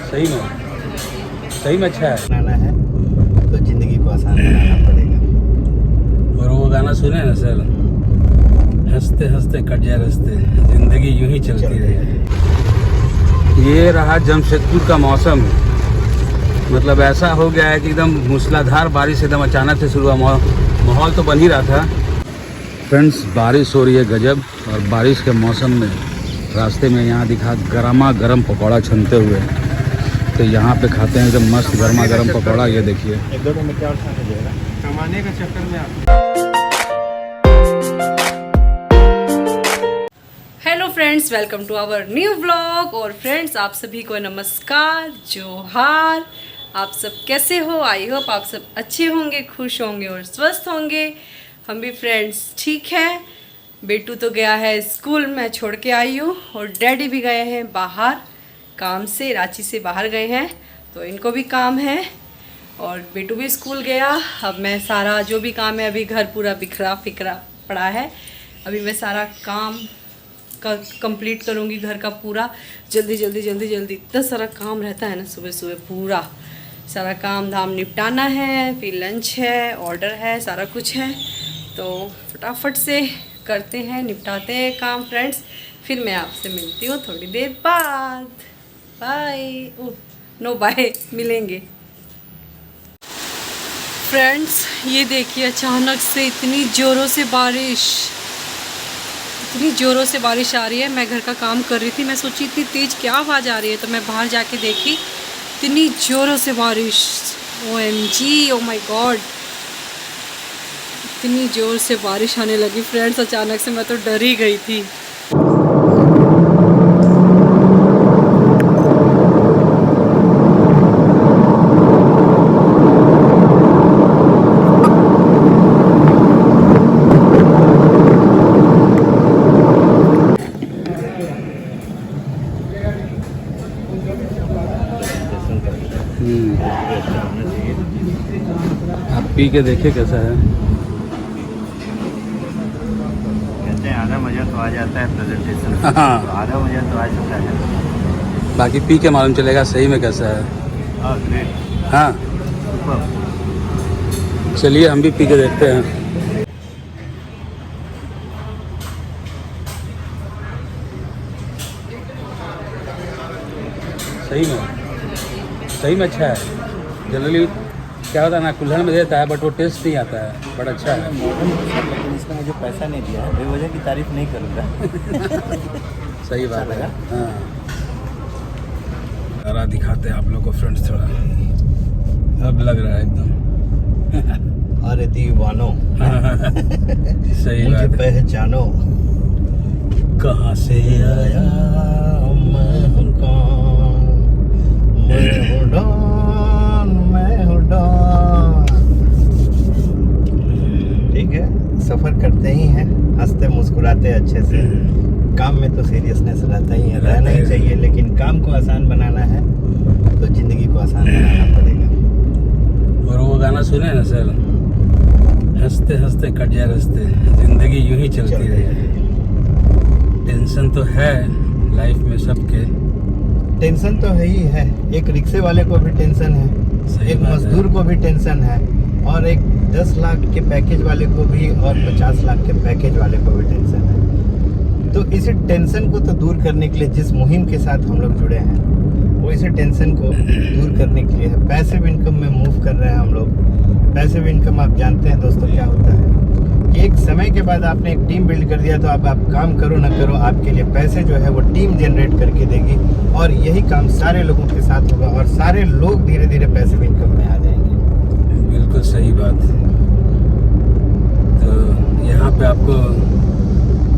सही में अच्छा है। बनाना है तो जिंदगी को आसान बनाना पड़ेगा। और वो गाना सुने ना सर, हंसते हंसते कट जाए रास्ते, जिंदगी यूं ही चलती रहे। ये रहा जमशेदपुर का मौसम, मतलब ऐसा हो गया है कि एकदम मूसलाधार बारिश एकदम अचानक से शुरू हुआ। माहौल तो बन ही रहा था। फ्रेंड्स, बारिश हो रही है गजब, और बारिश के मौसम में रास्ते में यहाँ दिखा गरमा गरम पकौड़ा छनते हुए, तो यहाँ पे खाते हैं एकदम मस्त गर्मा गर्म पकौड़ा। ये देखिए, एक दो मिनट और खा लीजिएगा, कमाने का चक्कर में आप। Hello friends, welcome to our new vlog. और फ्रेंड्स, आप सभी को नमस्कार, जोहार। आप सब कैसे हो? आई होप आप सब अच्छे होंगे, खुश होंगे और स्वस्थ होंगे। हम भी फ्रेंड्स ठीक है। बेटू तो गया है स्कूल, मैं छोड़ के आई हूँ, और डैडी भी गए हैं बाहर काम से, रांची से बाहर गए हैं, तो इनको भी काम है। और बेटू भी स्कूल गया। अब मैं सारा जो भी काम है, अभी घर पूरा बिखरा फिकरा पड़ा है, अभी मैं सारा काम का कंप्लीट करूँगी, घर का पूरा जल्दी जल्दी। इतना सारा काम रहता है ना, सुबह सुबह पूरा सारा काम धाम निपटाना है, फिर लंच है, ऑर्डर है, सारा कुछ है, तो फटाफट से करते हैं, निपटाते हैं काम फ्रेंड्स। फिर मैं आपसे मिलती हूँ थोड़ी देर बाद। बाय। नो बाय, मिलेंगे फ्रेंड्स। ये देखिए, अचानक से इतनी ज़ोरों से बारिश आ रही है। मैं घर का काम कर रही थी, मैं सोची इतनी तेज़ क्या आवाज़ आ रही है, तो मैं बाहर जाके देखी, इतनी ज़ोरों से बारिश। OMG, ओ माय गॉड, इतनी ज़ोर से बारिश आने लगी फ्रेंड्स अचानक से, मैं तो डर ही गई थी। आप पी के देखिए कैसा है। कहते हैं आधा मजा तो आ जाता है प्रेजेंटेशन, हाँ। तो आधा मजा तो आ सकता है, बाकी पी के मालूम चलेगा सही में कैसा है। ग्रेट, हाँ, सुपर। चलिए हम भी पी के देखते हैं। सही में अच्छा है। जनरली क्या होता है ना, कुल्हड़ में देता है बट वो टेस्ट नहीं आता है, बड़ा अच्छा है। लेकिन इसने मुझे पैसा नहीं दिया है, बेवजह की तारीफ नहीं करूँगा। सही बात है। हाँ, जरा दिखाते हैं आप लोग को फ्रेंड्स, थोड़ा अब लग रहा है एकदम। अरे दीवानो, सही मुझे बात है। पहचानो, कहाँ से आया मैं हूँ कौन, मैं हूँ डॉन, मैं हूँ डॉन। ठीक है, सफ़र करते ही हैं, हंसते मुस्कुराते अच्छे से। काम में तो सीरियसनेस रहता ही है, रहना ही चाहिए, लेकिन काम को आसान बनाना है तो ज़िंदगी को आसान बनाना पड़ेगा। और वो गाना सुने ना सर, हंसते हंसते कट जाए रास्ते, जिंदगी यूं ही चलती रहे। टेंशन तो है लाइफ में सबके, टेंशन तो है ही है। एक रिक्शे वाले को भी टेंशन है, एक मजदूर को भी टेंशन है, और एक 10 लाख के पैकेज वाले को भी, और 50 लाख के पैकेज वाले को भी टेंशन है। तो इसी टेंशन को तो दूर करने के लिए जिस मुहिम के साथ हम लोग जुड़े हैं, वो इसी टेंशन को दूर करने के लिए है। पैसिव इनकम में मूव कर रहे हैं हम लोग। पैसिव इनकम आप जानते हैं दोस्तों क्या होता है। एक समय के बाद आपने एक टीम बिल्ड कर दिया, तो अब आप काम करो ना करो, आपके लिए पैसे जो है वो टीम जनरेट करके देगी, और यही काम सारे लोगों के साथ होगा, और सारे लोग धीरे धीरे पैसिव इनकम में आ जाएंगे। बिल्कुल सही बात। तो यहाँ पे आपको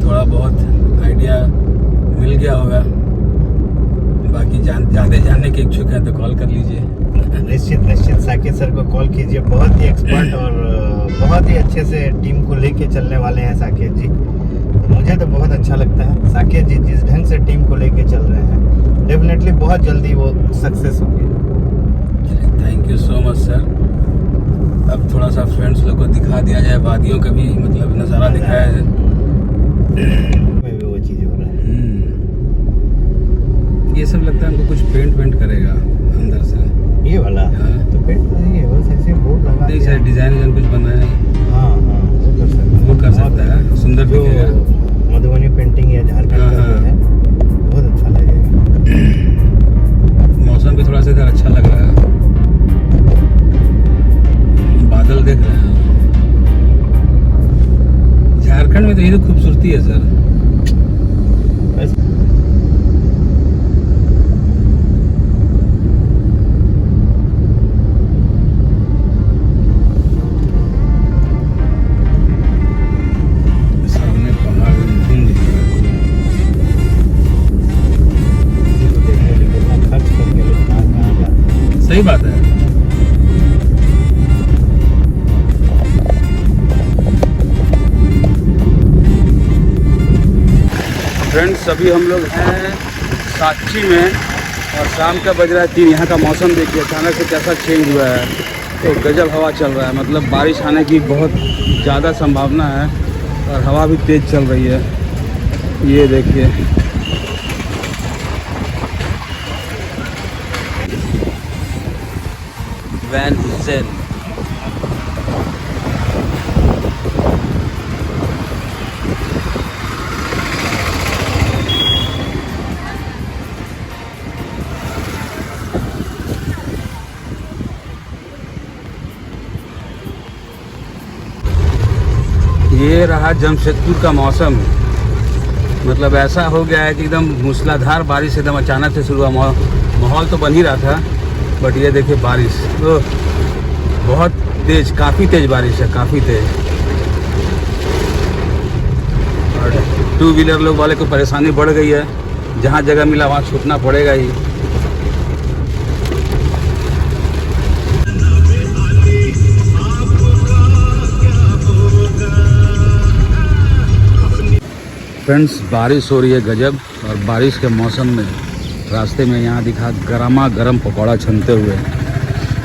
थोड़ा बहुत आइडिया मिल गया होगा। बाकी ज़्यादा जानने के इच्छुक हैं तो कॉल कर लीजिए। निश्चित साकेत सर को कॉल कीजिए, बहुत ही एक्सपर्ट और बहुत ही अच्छे से टीम को लेके चलने वाले हैं साकेत जी। तो मुझे तो बहुत अच्छा लगता है साकेत जी जिस ढंग से टीम को लेके चल रहे हैं, डेफिनेटली बहुत जल्दी वो सक्सेस होंगे। Thank you so much sir. अब थोड़ा सा फ्रेंड्स लोग को दिखा दिया जाए, वादियों का भी मतलब नज़ारा दिखाया जाए। में भी वो चीज़ हो रहा है। ये सब लगता है हमको कुछ पेंट वेंट करेगा अंदर से। ये वाला हाँ। तो पेंट नहीं है, बस ऐसे बोर्ड लगा नहीं दिया। सर, डिजाइन कुछ बनाया है, हाँ हाँ वो कर सकता है। वो कर सकता है, सुंदर जो दिखेगा। मधुबनी पेंटिंग या झारखंड हाँ, का जो हाँ। है बहुत अच्छा लगेगा। मौसम भी थोड़ा सा इधर अच्छा लग रहा है, बादल देख रहे हैं। झारखंड में तो ये तो खूबसूरती है सर। बस सामने पहाड़ धुंध दिख रहा है। किसी को देखने के लिए कितना खर्च करके लोग कहाँ जाते हैं। सही बात है। फ्रेंड्स अभी हम लोग हैं साक्षी में और शाम का बज रहा है 3। यहाँ का मौसम देखिए अचानक से कैसा चेंज हुआ है, तो गजब हवा चल रहा है, मतलब बारिश आने की बहुत ज़्यादा संभावना है और हवा भी तेज़ चल रही है। ये देखिए वैन हुसैन। ये रहा जमशेदपुर का मौसम, मतलब ऐसा हो गया है कि एकदम मूसलाधार बारिश एकदम अचानक से शुरू हुआ। माहौल तो बन ही रहा था, बट ये देखिए बारिश तो बहुत तेज़, काफ़ी तेज़ बारिश है, काफ़ी तेज़। और 2 व्हीलर लोग वाले को परेशानी बढ़ गई है, जहाँ जगह मिला वहाँ छूटना पड़ेगा ही। फ्रेंड्स बारिश हो रही है गजब, और बारिश के मौसम में रास्ते में यहाँ दिखा गर्मा गर्म पकौड़ा छनते हुए,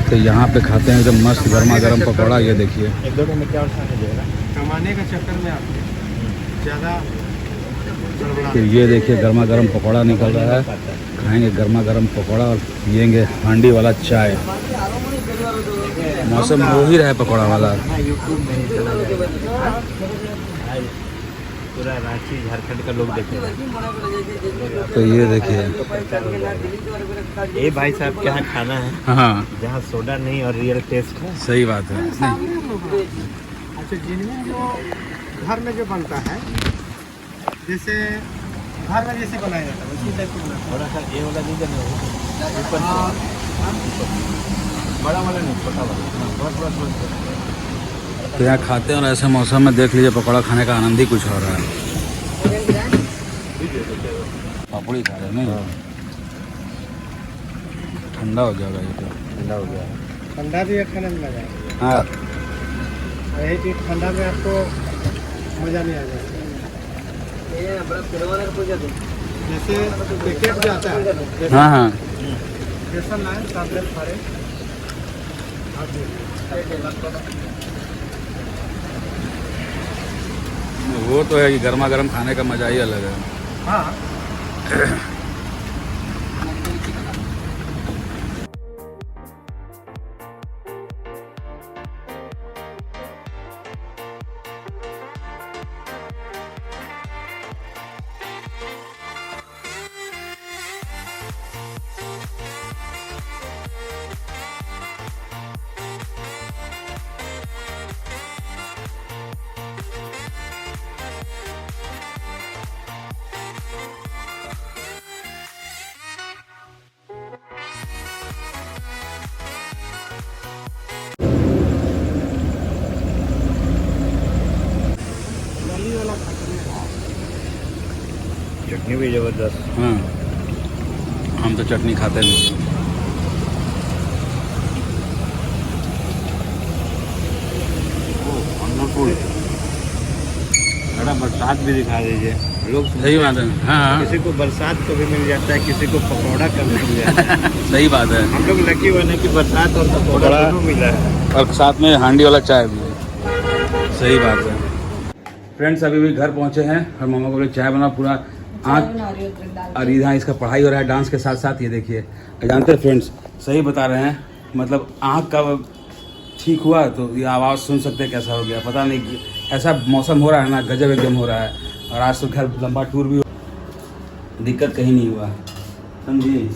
तो यहाँ पे खाते हैं एकदम मस्त गर्मा गर्म पकौड़ा। ये देखिए एक दो में क्या उठाने देगा। कमाने का चक्कर में आपको ज़्यादा तो ये देखिए गर्मा गर्म पकौड़ा निकल रहा है, खाएंगे गर्मा गर्म पकौड़ा और पियेंगे हांडी वाला चाय। मौसम हो ही रहा है पकौड़ा वाला। यूट्यूब में ही चला जाएगा। पूरा रांची झारखंड का लोग देखेगा। तो ये देखिए ये भाई साहब के यहाँ खाना है हाँ जहाँ सोडा नहीं और रियल टेस्ट है। सही बात है। अच्छा जिनमें जो घर में जो बनता है, जैसे घर में जैसे बनाया जाता है उसी टाइप का बनाता थोड़ा सा ये वाला नहीं करना होगा, ऊपर से बड़ा वाला नहीं, छोटा वाला। बस तो यहाँ खाते हैं और ऐसे मौसम में देख लीजिए पकौड़ा खाने का आनंद ही कुछ हो रहा है। पापड़ी खा रहे हैं नहीं, ठंडा हो जाएगा ये तो। ठंडा हो गया। ठंडा भी खाने में मजा आएगा। हाँ यही चीज़ ठंडा में आपको मज़ा नहीं आ जाएगा। जैसे पैकेट जो आता है, हाँ हाँ बेसन लाए, टैबलेट फाड़े, वो तो है कि गर्मा गर्म खाने का मजा ही अलग है। हाँ चटनी भी जबरदस्त। हाँ हम तो चटनी खाते नहीं। थोड़ा बरसात भी दिखा दीजिए लोग। सही बात है। हाँ हाँ किसी को बरसात को भी मिल जाता है, किसी को पकौड़ा कब मिल जाता है। सही बात है। हम लोग लकी बने कि बरसात और पकौड़ा दोनों मिला है। और साथ में हांडी वाला चाय भी है। सही बात है। फ्रेंड्स अभी भी घर पहुंचे हैं और मामा को बोले चाय बना, पूरा आँख बना रही हूँ अदरक डाल के। और यहाँ इसका पढ़ाई हो रहा है डांस के साथ साथ। ये देखिए, जानते हैं फ्रेंड्स, सही बता रहे हैं, मतलब आँख का ठीक हुआ तो ये आवाज़ सुन सकते हैं कैसा हो गया, पता नहीं। ऐसा मौसम हो रहा है ना, गजब एकदम हो रहा है। और आज तो खैर लंबा टूर भी, दिक्कत कहीं नहीं हुआ, समझिए।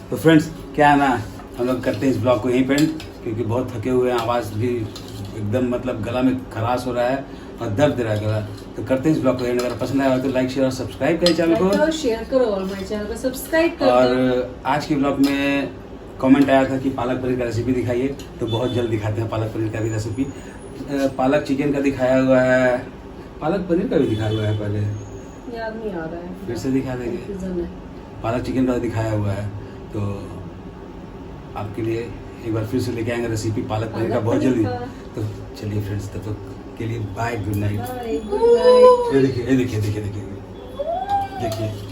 तो फ्रेंड्स क्या है ना, हम लोग करते हैं इस ब्लॉग को यहीं पे, क्योंकि बहुत थके हुए हैं, आवाज़ भी एकदम मतलब गला में खराश हो रहा है और दर्द दे रहा है गला। तो करते हैं इस ब्लॉग को यहीं। अगर पसंद आया हो तो लाइक शेयर और सब्सक्राइब करें चैनल को, शेयर करो और हमारे चैनल को सब्सक्राइब कर दो। और आज के ब्लॉग में कमेंट आया था कि पालक पनीर का रेसिपी दिखाइए, तो बहुत जल्द दिखाते हैं पालक पनीर का भी रेसिपी। पालक चिकन का दिखाया हुआ है, पालक पनीर का भी दिखाया हुआ है, पहले याद नहीं आ रहा है, फिर से दिखा देंगे। कंफ्यूजन है। पालक चिकन का दिखाया हुआ है, तो आपके लिए एक बार फिर से लेके आएंगे रेसिपी पालक पनीर का बहुत जल्दी। तो चलिए फ्रेंड्स, तब तक के लिए bye, good night. Bye, good night. ये देखिए, ये देखिए, देखिए, देखिए, देखिए।